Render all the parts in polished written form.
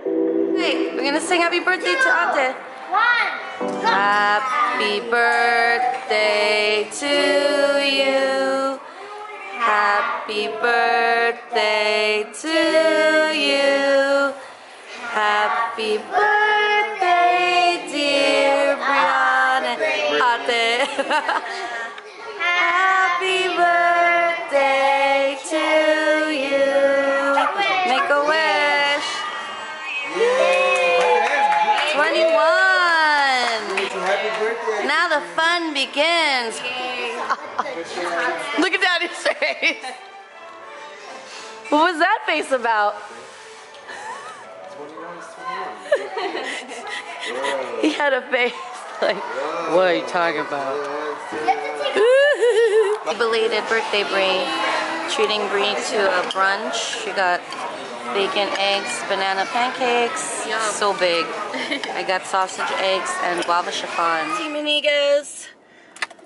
Hey, we're gonna sing happy birthday to Ate. Happy birthday to you. Happy birthday to you. Happy birthday, dear Brianna. Ate. Happy birthday to you. Make a wish. 21. Now the fun begins. Look at Daddy's face. What was that face about? He had a face like, what are you talking about? Belated birthday Brie. Treating Brie to a brunch. She got bacon, eggs, banana pancakes. Yum. So big. I got sausage, eggs, and guava chiffon. TeamYniguez.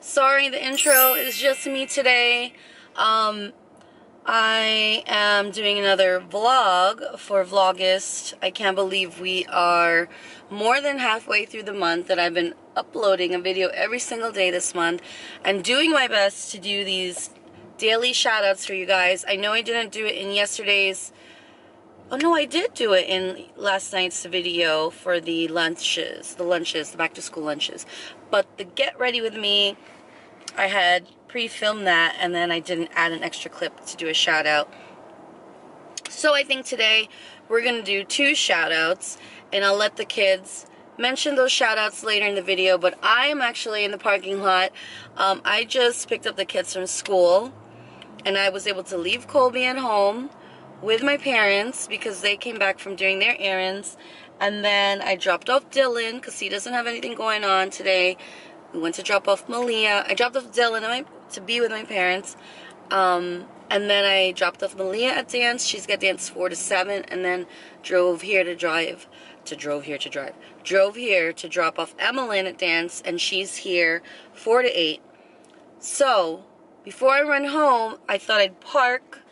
Sorry, the intro is just me today. I am doing another vlog for Vlogust. I can't believe we are more than halfway through the month that I've been uploading a video every single day this month and doing my best to do these daily shoutouts for you guys. I know I didn't do it in yesterday's. Oh no, I did do it in last night's video for the lunches, the back to school lunches. But the get ready with me, I had pre-filmed that and then I didn't add an extra clip to do a shout out. So I think today we're going to do 2 shout outs and I'll let the kids mention those shout outs later in the video, but I am actually in the parking lot. I just picked up the kids from school and I was able to leave Colby at home with my parents because they came back from doing their errands, and then I dropped off Dylan because he doesn't have anything going on today. We went to drop off Malia. I dropped off Dylan to be with my parents, and then I dropped off Malia at dance. She's got dance 4 to 7, and then drove here to drop off Emmalin at dance, and she's here 4 to 8. So before I run home, I thought I'd park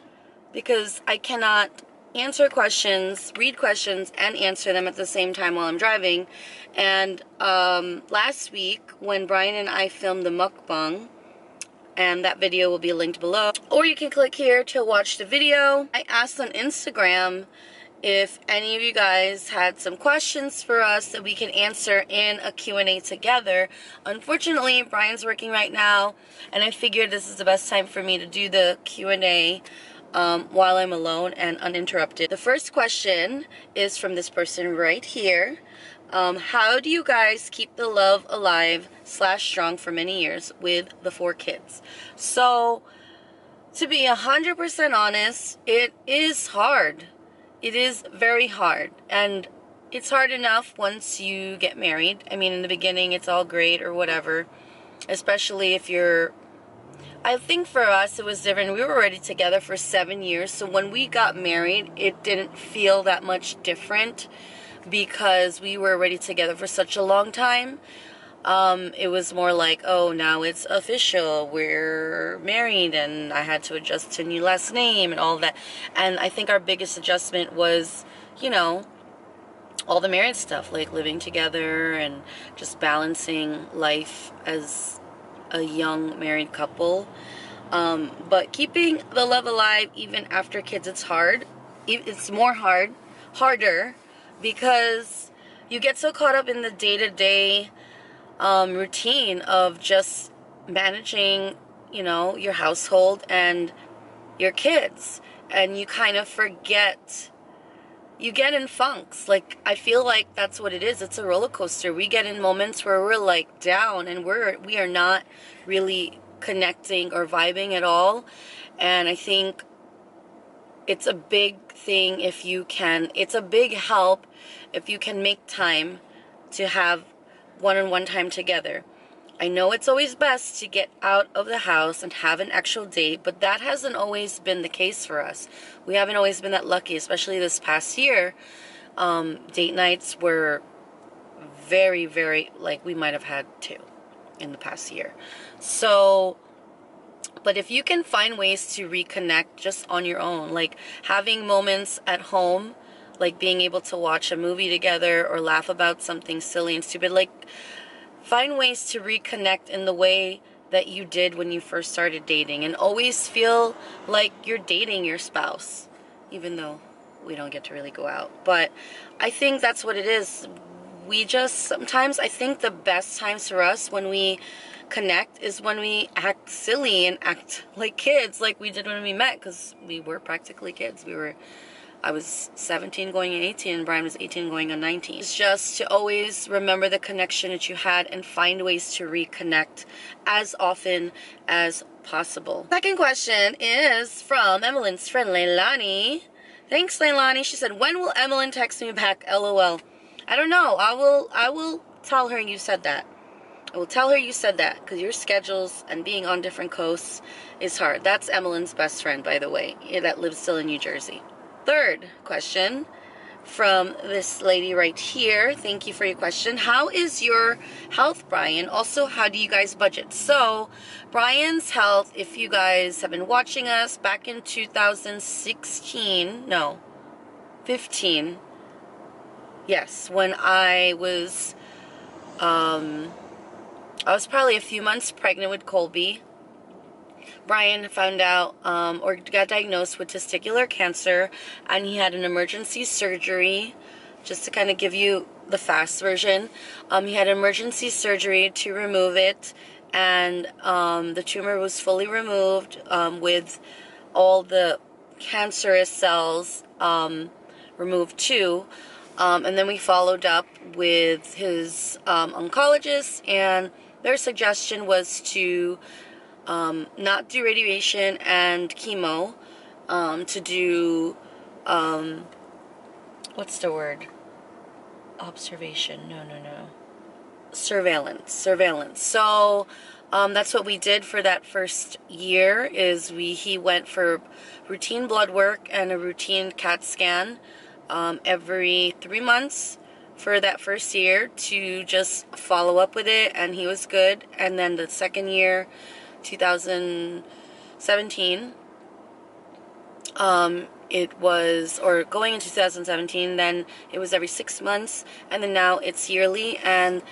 because I cannot answer questions, read questions, and answer them at the same time while I'm driving. And last week, when Brian and I filmed the mukbang, and that video will be linked below, or you can click here to watch the video. I asked on Instagram if any of you guys had some questions for us that we can answer in a Q&A together. Unfortunately, Brian's working right now, and I figured this is the best time for me to do the Q&A while I'm alone and uninterrupted. The first question is from this person right here. How do you guys keep the love alive / strong for many years with the 4 kids? So, to be 100% honest, it is hard. It is very hard. And it's hard enough once you get married. I mean, in the beginning, it's all great or whatever. Especially if you're... I think for us it was different. We were already together for 7 years, so when we got married it didn't feel that much different because we were already together for such a long time. It was more like, oh, now it's official, we're married, and I had to adjust to a new last name and all that. And I think our biggest adjustment was, you know, all the married stuff, like living together and just balancing life as a young married couple. But keeping the love alive even after kids, it's hard. It's harder because you get so caught up in the day-to-day routine of just managing, you know, your household and your kids, and you kind of forget. You get in funks. Like, I feel like that's what it is. It's a roller coaster. We get in moments where we're like down and we are not really connecting or vibing at all. And I think it's a big thing if you can. It's a big help if you can make time to have one-on-one time together. I know it's always best to get out of the house and have an actual date, but that hasn't always been the case for us. We haven't always been that lucky, especially this past year. Date nights were very, very, like, we might have had 2 in the past year. So, but if you can find ways to reconnect just on your own, like having moments at home like being able to watch a movie together or laugh about something silly and stupid. Like, find ways to reconnect in the way that you did when you first started dating, and always feel like you're dating your spouse, even though we don't get to really go out. But I think that's what it is. We just, sometimes I think the best times for us when we connect is when we act silly and act like kids, like we did when we met, because we were practically kids. I was 17 going on 18, and Brian was 18 going on 19. It's just to always remember the connection that you had and find ways to reconnect as often as possible. Second question is from Emily's friend Leilani. Thanks, Leilani. She said, when will Emmalin text me back? LOL. I don't know. I will tell her you said that. I will tell her you said that, because your schedules and being on different coasts is hard. That's Emily's best friend, by the way, that lives still in New Jersey. Third question from this lady right here. Thank you for your question. How is your health, Brian? Also, how do you guys budget? So, Brian's health, if you guys have been watching us back in 2016, no, 15. Yes, when I was probably a few months pregnant with Colby. Brian found out or got diagnosed with testicular cancer, and he had an emergency surgery. Just to kind of give you the fast version, he had emergency surgery to remove it, and the tumor was fully removed with all the cancerous cells removed too. And then we followed up with his oncologist, and their suggestion was to not do radiation and chemo, to do, what's the word? Observation. No. Surveillance. So, that's what we did for that first year, is he went for routine blood work and a routine CAT scan, every 3 months for that first year to just follow up with it, and he was good. And then the second year, 2017, it was, or going into 2017, then it was every 6 months, and then now it's yearly, and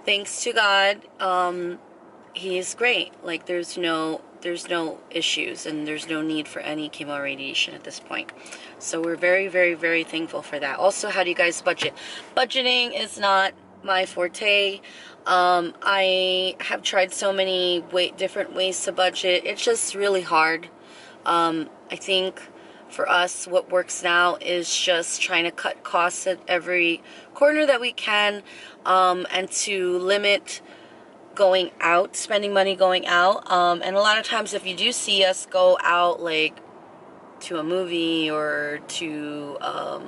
thanks to God, he's great. Like, there's no issues, and there's no need for any chemo radiation at this point. So we're very, very, very thankful for that. Also, how do you guys budget? Budgeting is not my forte. I have tried so many different ways to budget. It's just really hard. I think for us, what works now is just trying to cut costs at every corner that we can, and to limit going out, spending money going out. And a lot of times, if you do see us go out, like to a movie or to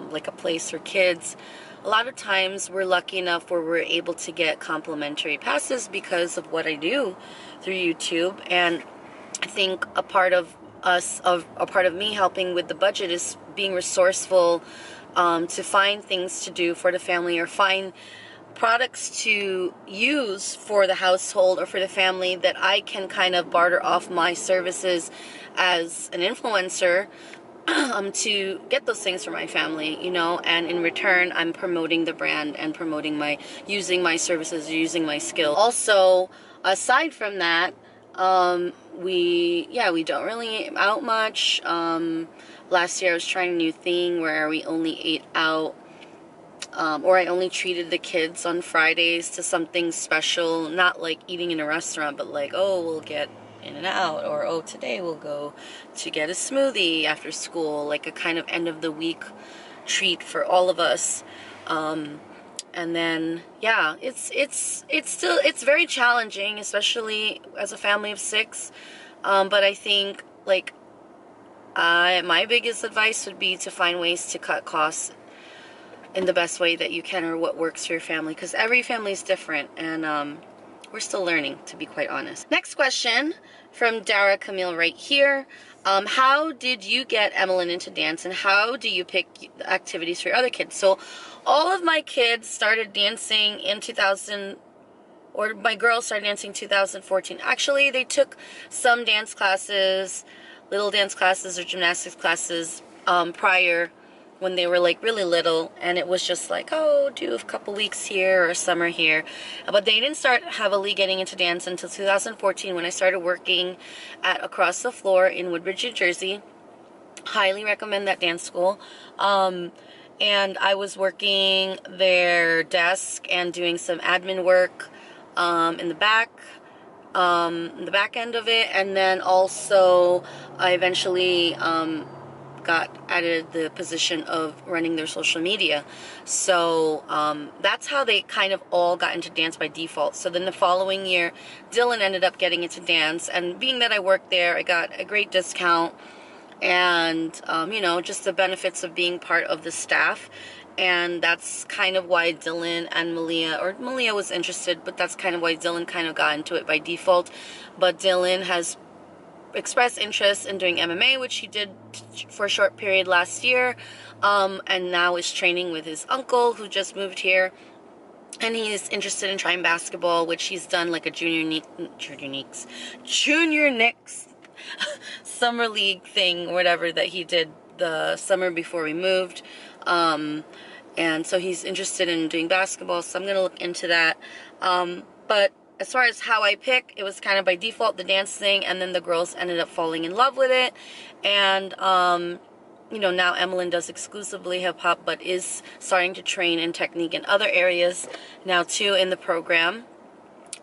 like a place for kids, a lot of times we're lucky enough where we're able to get complimentary passes because of what I do through YouTube. And I think a part of me helping with the budget is being resourceful, to find things to do for the family, or find products to use for the household or for the family that I can kind of barter off my services as an influencer, to get those things for my family, you know, and in return, I'm promoting the brand and promoting using my services, using my skill. Also, aside from that, we don't really eat out much. Last year I was trying a new thing where we only ate out, or I only treated the kids on Fridays to something special, not like eating in a restaurant, but like, oh, we'll get In-N-Out, or oh, today we'll go to get a smoothie after school, like a kind of end of the week treat for all of us. And then, yeah, it's very challenging, especially as a family of 6. But I think, like, my biggest advice would be to find ways to cut costs in the best way that you can, or what works for your family, because every family is different, and we're still learning, to be quite honest. Next question from Dara Camille right here. How did you get Emmalin into dance, and how do you pick activities for your other kids? So all of my kids started dancing in 2000, or my girls started dancing in 2014. Actually, they took some dance classes, little dance classes or gymnastics classes, prior when they were like really little, and it was just like, oh, do a couple weeks here or summer here. But they didn't start heavily getting into dance until 2014, when I started working at Across the Floor in Woodbridge, New Jersey. Highly recommend that dance school. And I was working their desk and doing some admin work in the back end of it, and then also I eventually got added the position of running their social media. So that's how they kind of all got into dance by default. So then the following year, Dylan ended up getting into dance, and being that I worked there, I got a great discount, and you know, just the benefits of being part of the staff. And that's kind of why Dylan and Malia was interested, but that's kind of why Dylan kind of got into it by default. But Dylan has expressed interest in doing MMA, which he did for a short period last year, and now is training with his uncle, who just moved here. And he's interested in trying basketball, which he's done like a junior Knicks summer league thing, or whatever, that he did the summer before we moved. And so he's interested in doing basketball, so I'm going to look into that. But as far as how I pick, it was kind of by default, the dance thing, and then the girls ended up falling in love with it. And, you know, now Emmalin does exclusively hip-hop, but is starting to train in technique in other areas now, too, in the program.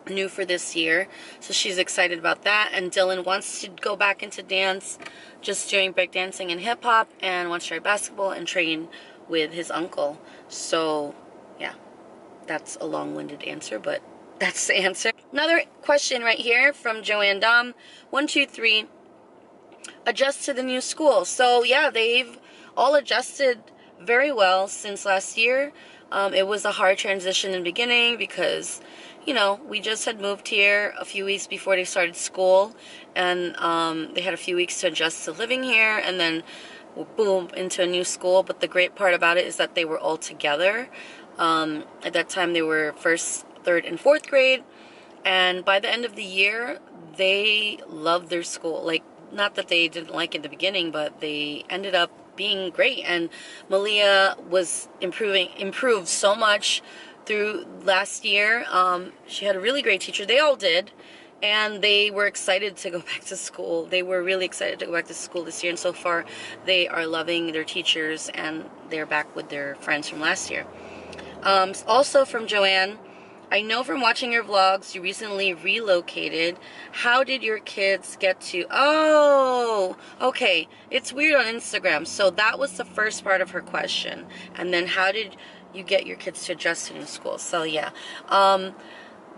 New for this year, so she's excited about that. And Dylan wants to go back into dance, just doing breakdancing and hip-hop, and wants to try basketball and train with his uncle. So yeah, that's a long-winded answer, but that's the answer. Another question right here from Joanne Dom. 1, 2, 3. Adjust to the new school. So yeah, they've all adjusted very well since last year. It was a hard transition in the beginning because, you know, we just had moved here a few weeks before they started school, and they had a few weeks to adjust to living here, and then boom, into a new school. But the great part about it is that they were all together. At that time, they were 1st, 3rd, and 4th grade, and by the end of the year, they loved their school. Like, not that they didn't like it in the beginning, but they ended up being great. And Malia was improved so much through last year. She had a really great teacher. They all did. And they were excited to go back to school. They were really excited to go back to school this year. And so far, they are loving their teachers, and they're back with their friends from last year. Also from Joanne, I know from watching your vlogs, you recently relocated. How did your kids get to... Oh, okay. It's weird on Instagram. So that was the first part of her question. And then how did you get your kids to adjust to new school? So yeah.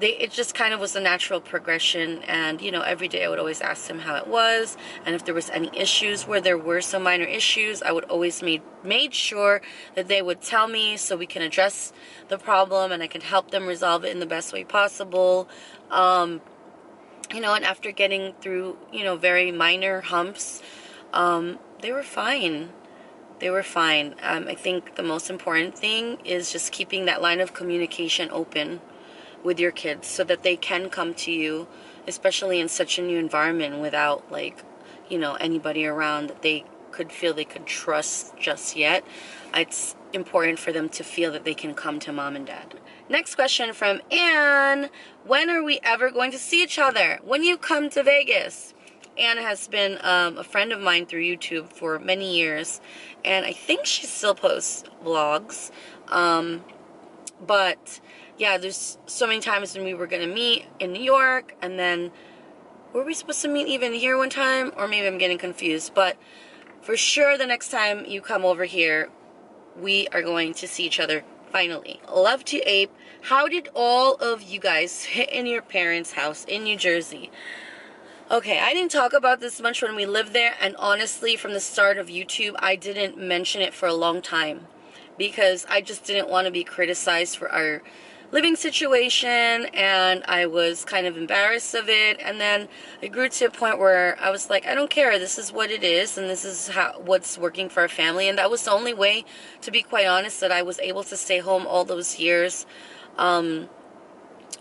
It just kind of was a natural progression, and, you know, every day I would always ask them how it was, and if there was any issues. Where there were some minor issues, I would always made sure that they would tell me so we can address the problem and I can help them resolve it in the best way possible. You know, and after getting through, you know, very minor humps, they were fine. They were fine. I think the most important thing is just keeping that line of communication open with your kids so that they can come to you, especially in such a new environment, without, like, you know, anybody around that they could feel they could trust just yet. It's important for them to feel that they can come to mom and dad. Next question from Anne. When are we ever going to see each other? When you come to Vegas? Anne has been a friend of mine through YouTube for many years, and I think she still posts vlogs. But yeah, there's so many times when we were going to meet in New York, and then were we supposed to meet even here one time? Or maybe I'm getting confused. But for sure, the next time you come over here, we are going to see each other finally. Love to Ape. How did all of you guys fit in your parents' house in New Jersey? Okay, I didn't talk about this much when we lived there, and honestly, from the start of YouTube, I didn't mention it for a long time because I just didn't want to be criticized for our living situation, and I was kind of embarrassed of it. And then it grew to a point where I was like, I don't care, this is what it is, and this is what's working for our family. And that was the only way, to be quite honest, that I was able to stay home all those years, you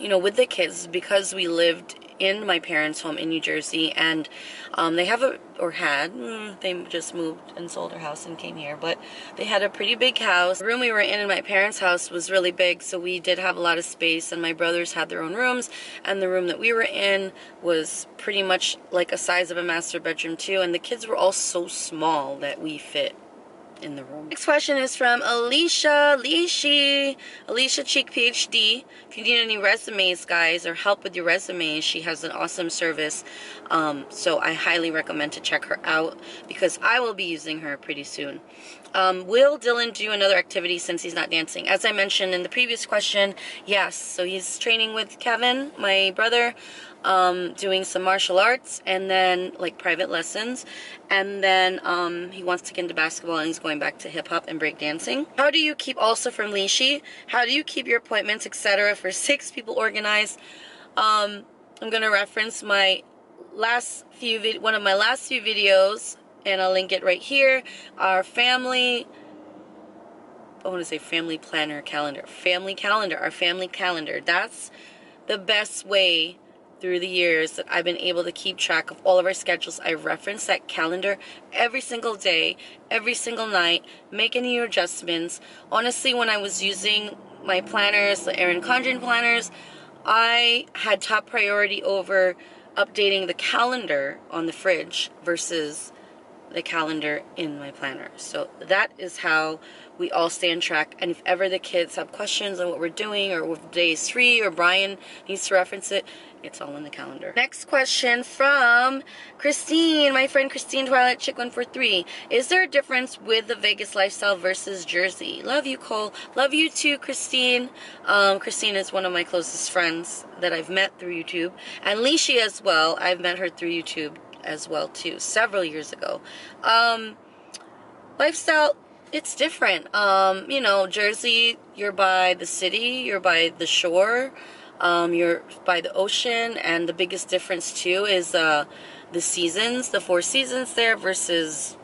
know, with the kids, because we lived in my parents' home in New Jersey, and they have they just moved and sold their house and came here, but they had a pretty big house. The room we were in my parents' house was really big, so we did have a lot of space, and my brothers had their own rooms, and the room that we were in was pretty much like a size of a master bedroom too, and the kids were all so small that we fit in the room. Next question is from Alicia Cheek PhD. If you need any resumes, guys, or help with your resumes, she has an awesome service. So I highly recommend to check her out because I will be using her pretty soon. Will Dylan do another activity since he's not dancing? As I mentioned in the previous question, yes. So he's training with Kevin, my brother, doing some martial arts and then like private lessons, and then he wants to get into basketball and he's going back to hip-hop and break dancing. How do you keep, also from Lishi, how do you keep your appointments, etc. for 6 people organized? I'm gonna reference my one of my last few videos, and I'll link it right here. Our family, I want to say family planner calendar, our family calendar. That's the best way through the years that I've been able to keep track of all of our schedules. I reference that calendar every single day, every single night, make any adjustments. Honestly, when I was using my planners, the Erin Condren planners, I had top priority over updating the calendar on the fridge versus the calendar in my planner. So that is how we all stay on track. And if ever the kids have questions on what we're doing or if day is free or Brian needs to reference it, it's all in the calendar. Next question from Christine, my friend Christine Twilight Chick 143. Is there a difference with the Vegas lifestyle versus Jersey? Love you, Cole. Love you too, Christine. Christine is one of my closest friends that I've met through YouTube. And Lishi as well. I've met her through YouTube as well too, several years ago. Lifestyle, it's different. You know, Jersey, you're by the city, you're by the shore, you're by the ocean, and the biggest difference too is the seasons, the 4 seasons there versus,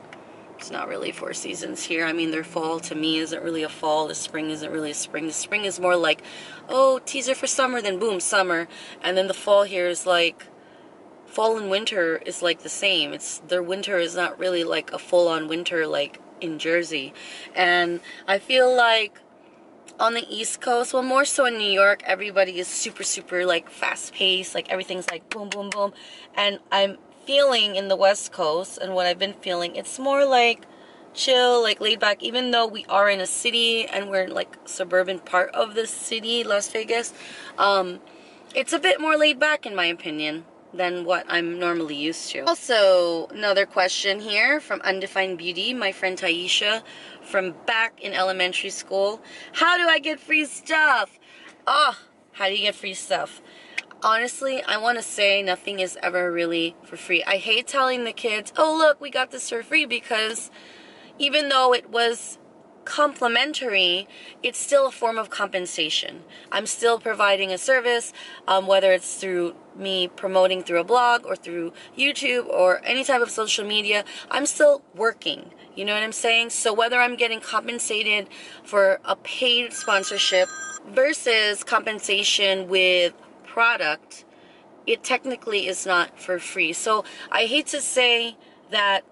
it's not really 4 seasons here. I mean, their fall to me isn't really a fall, the spring isn't really a spring. The spring is more like, oh, teaser for summer, then boom, summer, and then the fall here is like, fall and winter is like the same. Their winter is not really like a full-on winter like in Jersey. And I feel like on the East Coast, well, more so in New York, everybody is super like fast-paced, like everything's like boom boom boom. And I'm feeling in the West Coast, and what I've been feeling, it's more like chill, like laid back, even though we are in a city and we're in like suburban part of the city, Las Vegas. It's a bit more laid back in my opinion than what I'm normally used to. Also, another question here from Undefined Beauty, my friend Taisha from back in elementary school. How do I get free stuff? How do you get free stuff? Honestly, I want to say nothing is ever really for free. I hate telling the kids, oh look, we got this for free, because even though it was complimentary, it's still a form of compensation. I'm still providing a service, whether it's through me promoting through a blog or through YouTube or any type of social media. I'm still working, you know what I'm saying? So whether I'm getting compensated for a paid sponsorship versus compensation with product, it technically is not for free. So I hate to say that,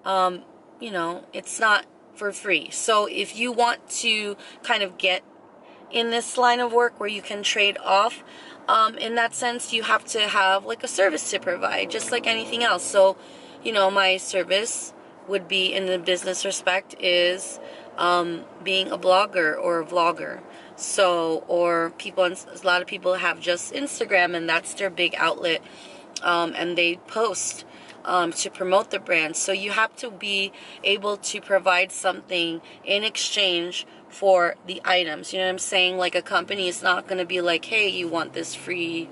you know, it's not for free. So if you want to kind of get in this line of work where you can trade off, in that sense, you have to have like a service to provide, just like anything else. So, you know, my service would be, in the business respect, is being a blogger or a vlogger. So, or people, a lot of people have just Instagram and that's their big outlet, and they post to promote the brand. So you have to be able to provide something in exchange for the items. You know what I'm saying? Like a company is not going to be like, hey, you want this free,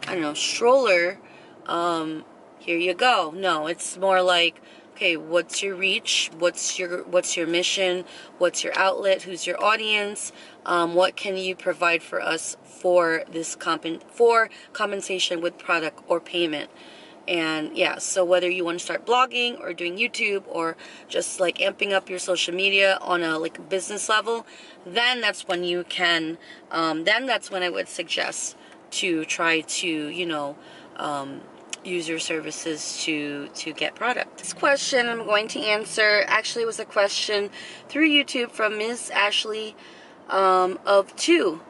I don't know, stroller, here you go. No, it's more like, okay, what's your reach? What's your mission? What's your outlet? Who's your audience? What can you provide for us for this compensation with product or payment? And yeah, so whether you want to start blogging or doing YouTube or just like amping up your social media on a like business level, then that's when you can, then that's when I would suggest to try to, you know, use your services to get product. This question I'm going to answer actually was a question through YouTube from Ms. Ashley of 2.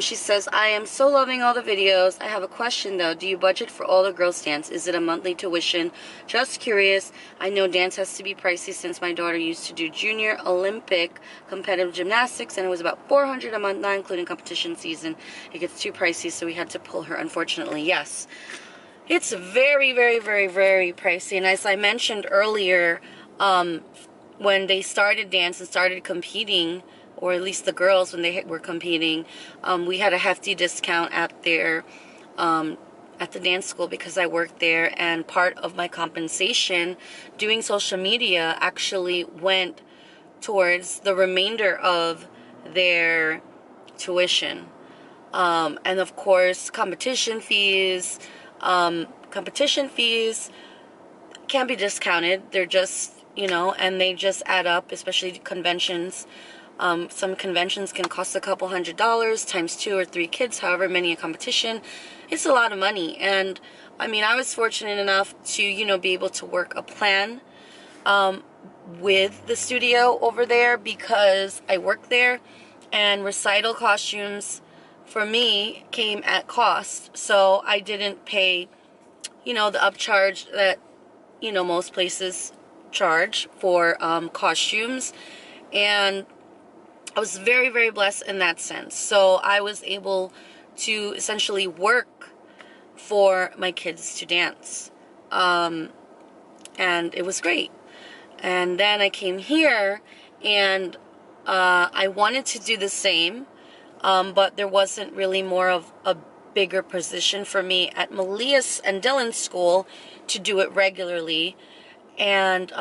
She says, I am so loving all the videos. I have a question though. Do you budget for all the girls' dance? Is it a monthly tuition? Just curious. I know dance has to be pricey since my daughter used to do junior Olympic competitive gymnastics and it was about $400 a month, not including competition season. It gets too pricey, so we had to pull her, unfortunately. Yes. It's very, very, very, very pricey. And as I mentioned earlier, when they started dance and started competing, or at least the girls when they were competing, we had a hefty discount at their at the dance school because I worked there, and part of my compensation doing social media actually went towards the remainder of their tuition. And of course, competition fees can't be discounted. They're just, and they just add up, especially conventions. Some conventions can cost a couple $100 times 2 or 3 kids, however many a competition. It's a lot of money. And I mean, I was fortunate enough to, be able to work a plan with the studio over there because I worked there, and recital costumes for me came at cost. So I didn't pay, the upcharge that, most places charge for costumes. And I was very, very blessed in that sense. So I was able to essentially work for my kids to dance. And it was great. And then I came here, and I wanted to do the same, but there wasn't really more of a bigger position for me at Malia's and Dylan's school to do it regularly. And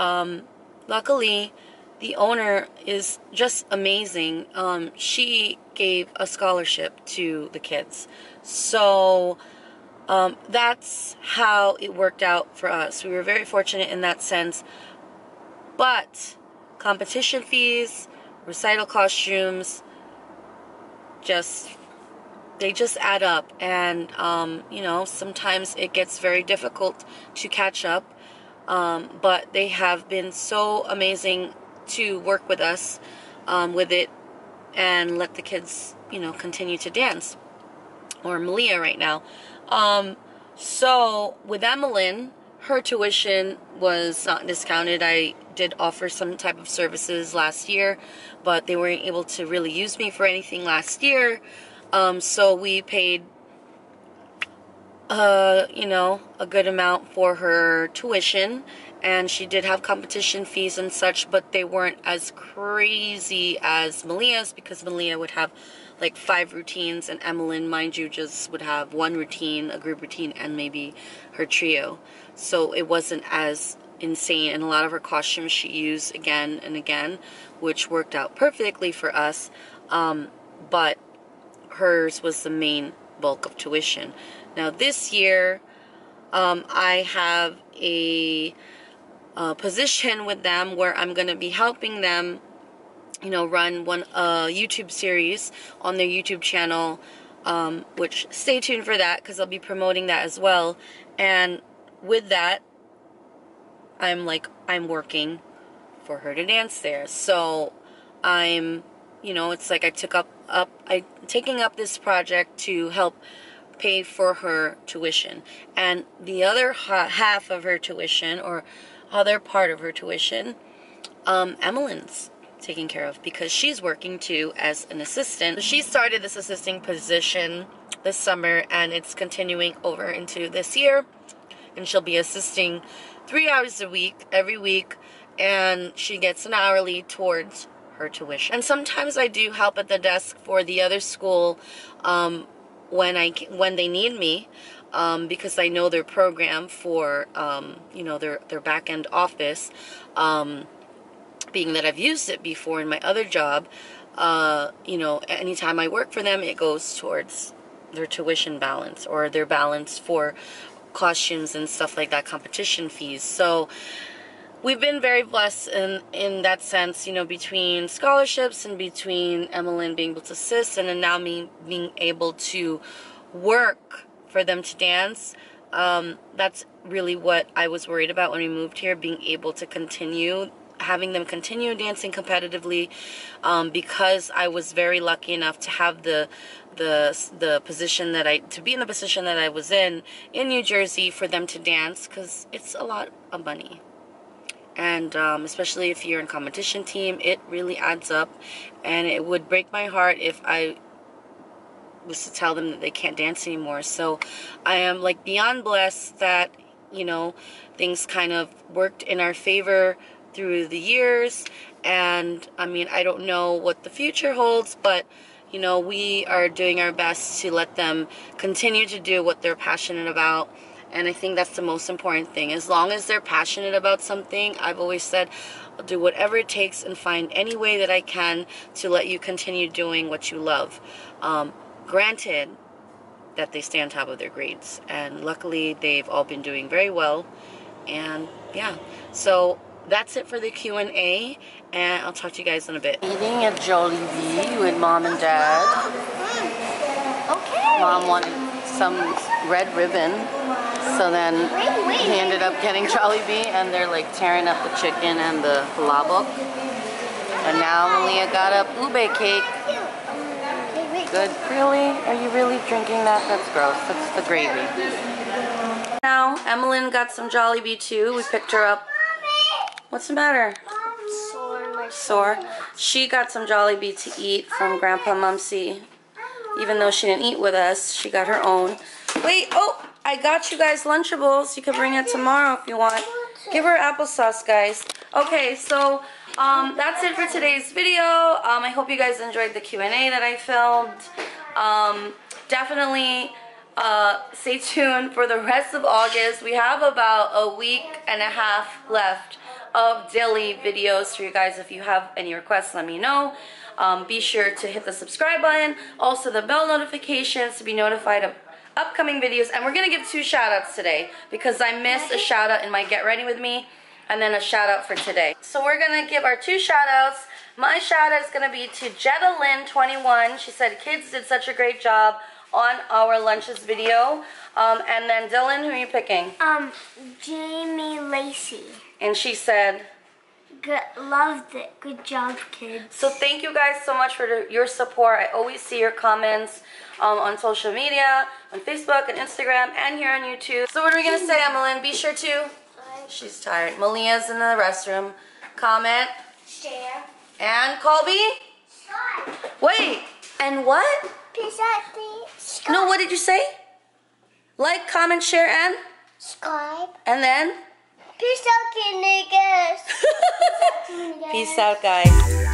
luckily, the owner is just amazing. She gave a scholarship to the kids. So that's how it worked out for us. We were very fortunate in that sense. But competition fees, recital costumes, they just add up. And, sometimes it gets very difficult to catch up. But they have been so amazing to work with us with it and let the kids, continue to dance. Or Malia right now. So with Emmalin, her tuition was not discounted. I did offer some type of services last year, but they weren't able to really use me for anything last year. So we paid a good amount for her tuition, and she did have competition fees and such, but they weren't as crazy as Malia's, because Malia would have like 5 routines, and Emmalin, mind you, just would have 1 routine, a group routine, and maybe her trio. So it wasn't as insane, and a lot of her costumes she used again and again, which worked out perfectly for us, but hers was the main bulk of tuition. Now this year, I have a position with them where I'm going to be helping them, run one YouTube series on their YouTube channel, which stay tuned for that, because I'll be promoting that as well. And with that, I'm working for her to dance there. So I'm, it's like I'm taking up this project to help pay for her tuition. And the other half of her tuition, or other part of her tuition, Emmalin's taking care of, because she's working too as an assistant. She started this assisting position this summer, and it's continuing over into this year, and she'll be assisting 3 hours a week, every week, and she gets an hourly towards her tuition. And sometimes I do help at the desk for the other school when they need me, because I know their program for their back end office, being that I've used it before in my other job. Anytime I work for them, it goes towards their tuition balance, or their balance for costumes and stuff like that, competition fees. So we've been very blessed in that sense, between scholarships and between Emmalin being able to assist, and then now me being able to work for them to dance. That's really what I was worried about when we moved here, being able to continue, having them continue dancing competitively, because I was very lucky enough to have the position that to be in the position that I was in New Jersey, for them to dance, because it's a lot of money. And especially if you're in competition team, it really adds up, and it would break my heart if I was to tell them that they can't dance anymore. So I am like beyond blessed that, you know, things kind of worked in our favor through the years. And I mean, I don't know what the future holds, but you know, we are doing our best to let them continue to do what they're passionate about. And I think that's the most important thing. As long as they're passionate about something, I've always said, I'll do whatever it takes and find any way that I can to let you continue doing what you love. Granted that they stay on top of their grades, and luckily they've all been doing very well. And yeah, so that's it for the Q&A, and I'll talk to you guys in a bit. Eating at Jollibee with Mom and Dad. Okay. Mom wanted some red ribbon, so then he ended up getting Jollibee, and they're like tearing up the chicken and the halabok. And now Malia got a ube cake. Good. Really? Are you really drinking that? That's gross. That's the gravy. Now, Emmalin got some Jollibee too. We picked her up. What's the matter? Sore. She got some Jollibee to eat from Grandpa Mumsy. Even though she didn't eat with us, she got her own. Wait, oh, I got you guys Lunchables. You can bring it tomorrow if you want. Give her applesauce, guys. Okay, so that's it for today's video. I hope you guys enjoyed the Q&A that I filmed. Definitely stay tuned for the rest of August. We have about a week and a half left of daily videos for you guys. If you have any requests, let me know. Be sure to hit the subscribe button, also the bell notifications to be notified of upcoming videos. And we're gonna give 2 shout outs today because I missed a shout out in my Get Ready With Me, and then a shout out for today. So we're gonna give our 2 shout outs. My shout out is gonna be to JettaLynn21. She said, kids did such a great job on our lunches video. And then Dylan, who are you picking? Jamie Lacey. And she said, good, loved it. Good job, kids. So thank you guys so much for your support. I always see your comments on social media, on Facebook and Instagram, and here on YouTube. So what are we gonna say, Emmalin? Be sure to. She's tired. Malia's in the restroom. Comment. Share. And Colby? Subscribe. Wait. And what? Peace out, please. No, what did you say? Like, comment, share, and? Subscribe. And then? Peace out, TeamYniguez. Peace out, guys.